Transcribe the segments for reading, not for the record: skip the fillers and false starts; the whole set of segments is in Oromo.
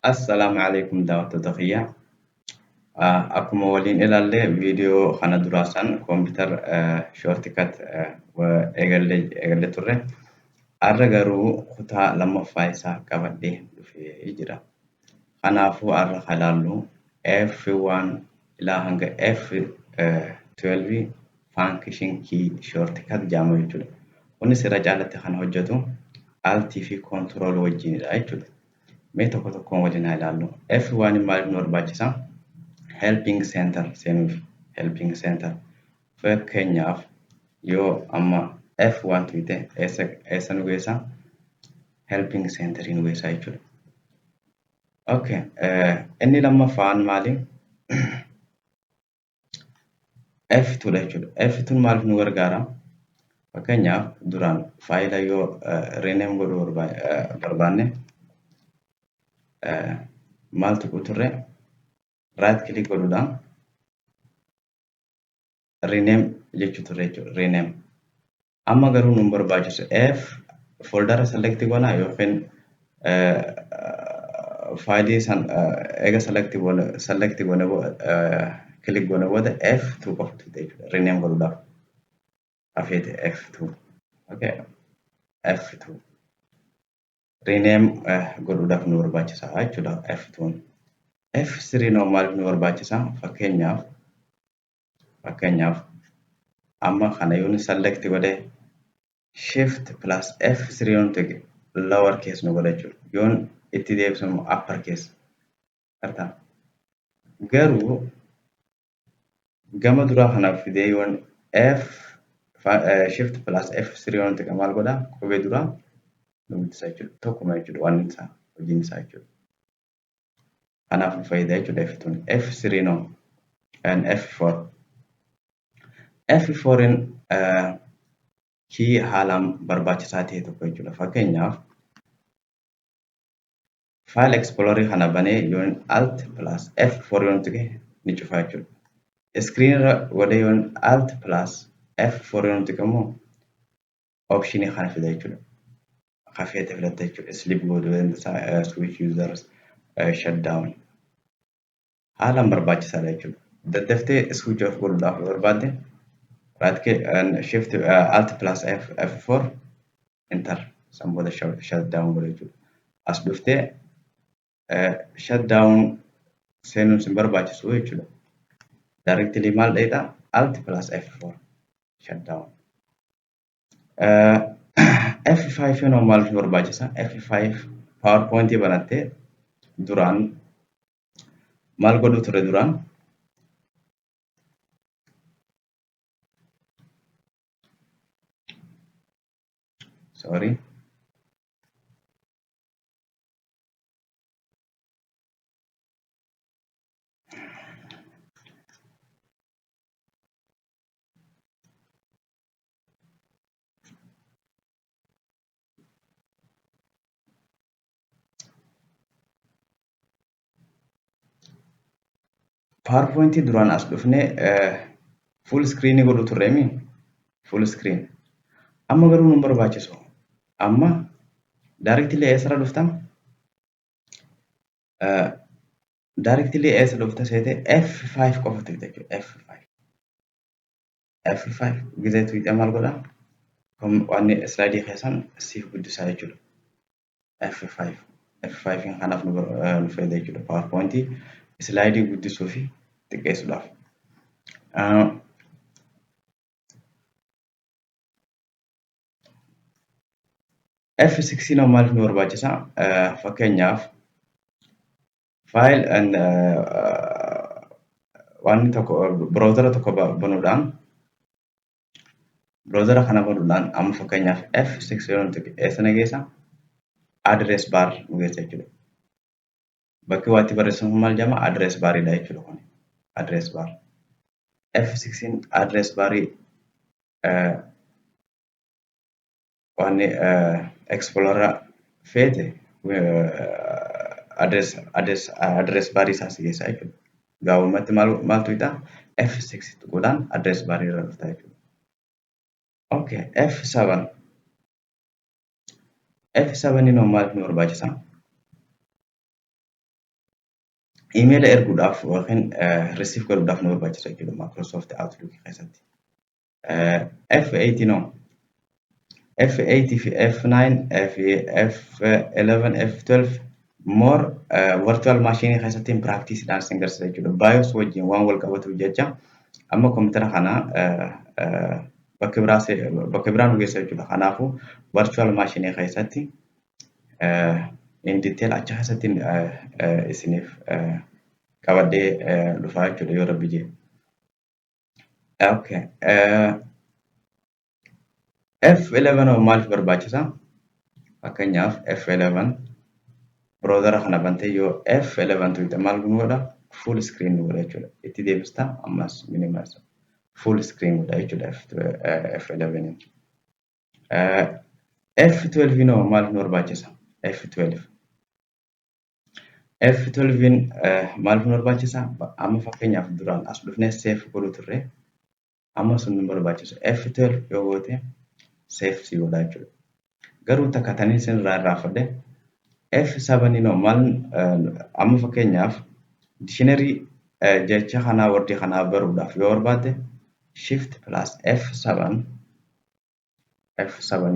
Assalamualaikum daawwattoota kiyya. Akkuma waliin ilaalle viidiyoo kana duraasan kompiitar shoortikat eegallee turre. Har'a garuu kutaa lammaffaa isaa qabadhee dhufee jira. Kanaafuu har'a kan ilaallu F1 ilaa hanga F12 function key shortcut jedhama jechuudha. Kunis irra caalatti kan hojjetu Alt fi Control wajjinidha jechuudha. Mee tokko tokkoon waliin haa ilaallu. F1 maaliif nu barbaachisa? Helping center seenuuf. Helping center. Fakkeenyaaf yoo amma F1 tuqxe eessa nu geessa? Helping center nu geessa jechuudha. Okay. Inni lammaffaan maali? F2 dha jechuudha. F2 maaliif nu gargaara? Fakkeenyaaf duraan faayila yoo rename godhuu barbaanne maal tuquu turre? Right click godhuudhaan rename jechuu turre jechuudha. Rename. Amma garuu nu barbaachisu foldara select goona yookiin faayilii san eega select goone click goone booda F2 qofa tuqxe jechuudha. Rename godhuudhaaf. Afeete F2. Okay. F2. Rename godhuudhaaf nu barbaachisa jechuudha F2. F3 maaliif nu barbaachisa? Fakkeenyaaf amma kana yoon select godhe shift plus F3 yoon tuqe lower case nu godha jechuudha. Yoon itti deebisu immoo upper case. Garuu gama duraa kanaaf fidee yoon shift plus F3 yoon tuqe maal godha? Qubee duraa nu guddisa jechuudha. Tokkuma jechuudha waan isaa hojiin isaa jechuudha. Kanaaf nu fayyada jechuudha F2. F3 and F4. F4 kii haalaan barbaachisaa ta'e tokko jechuudha. Fakkeenyaaf file explorer kana banee yoon alt plus F4 yoon tuqe ni cufa jechuudha. Screen irra godhee yoon alt plus F4 yoon tuqe immoo option kana fida jechuudha. Kafeete filatta jechuudha. Sleep mode, switch users, shutdown. Haalaan barbaachisaadha jechuudha. Daddaftee switch off godhuudhaaf barbaadde right and shift alt plus F4 enter san booda shutdown godha jechuudha. As dhuftee shutdown seenuun sin barbaachisu jechuudha. Directly maal dheeta alt plus F4 shutdown. F5 yoo maaliif nu barbaachisa? F5 PowerPoint banattee duraan maal godhu ture duraan? Sorry. PowerPoint duraan as dhufnee full screen godhu turreemi. Full screen. Amma garuu nu barbaachisu. Amma directly eessarra dhufta? Directly eessa dhufta seete F5 qofa tuqxe jechuudha. F5 gizee tuqxe maal godha? Waan slaidii keessan siif guddisaa jechuudha. F5. F5 kanaaf nu fayyada jechuudha. PowerPoint slaidii guddisuu fi xiqqeessuudhaaf. F16 maaliif nu barbaachisa? Fakkeenyaaf file and waan tokko browser tokko banuudhaan browser kana banuudhaan amma fakkeenyaaf F6 yoo tuqe eessa na geessa? Address bar nu geessa jechuudha. Bakki waatti barreessamu maal jedhama? Address bar dha jechuudha kun. Address bar. F16 address bar waan explorer feete address bar isaa si geessa jechuudha. Gaawumatti maal tuqxa? F6 tuquudhaan address bar irra dhufta jechuudha. Okay, F7. F7 maaliif nu barbaachisa? email erguudhaaf yookiin receive godhuudhaaf nu barbaachisa jechuudha Microsoft Outlook keessatti. F8 no. F8 fi F9 fi F11 F12 more virtual machine keessatti practice dhaan sin garsiisa jechuudha. BIOS wajjin waan wal qabatuuf jecha amma koompitara kana bakka biraa nu geessa jechuudha. Kanaafuu virtual machine keessatti in detail achi keessatti isiniif qabadhee dhufaa jechuudha yoo rabbi jedhe. Okay. F11 maaliif barbaachisa? Fakkeenyaaf F11 browser kana bantee yoo F11 tuqxe maal godha? Full screen godha jechuudha. Itti deebista ammas minimize full screen godha jechuudha F11. F12 no maaliif barbaachisa? F12 maaliif barbaachisa? Amma fakkeenyaaf duraan as dhufnee save godhu turre amma sun nu barbaachisa. F12 yoo goote save si godha jechuudha. Garuu takka tanii sin irraa fudhe F7 no maal amma fakkeenyaaf dictionary jecha kana wordii kana baruudhaaf yoo barbaade shift plus F7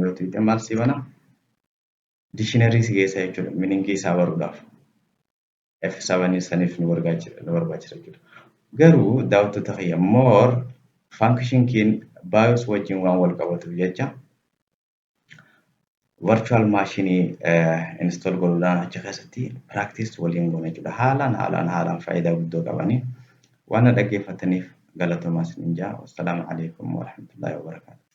yoo tuqxe maal si bana dictionary si geessa jechuudha meaning isaa baruudhaaf F7 saniif nu barbaachisa jechuudha. Garuu daawwattoota kiyya more function keen BIOS wajjin waan wal qabatuuf jecha virtual machine install godhuudhaan achi keessatti practice waliin goona jechuudha. Haalaan faayidaa guddoo qabanii waan dhaggeeffataniif galatoomaa isiniin jedha. Wassalaamu alaikum warahmatullahi wabarakatuh.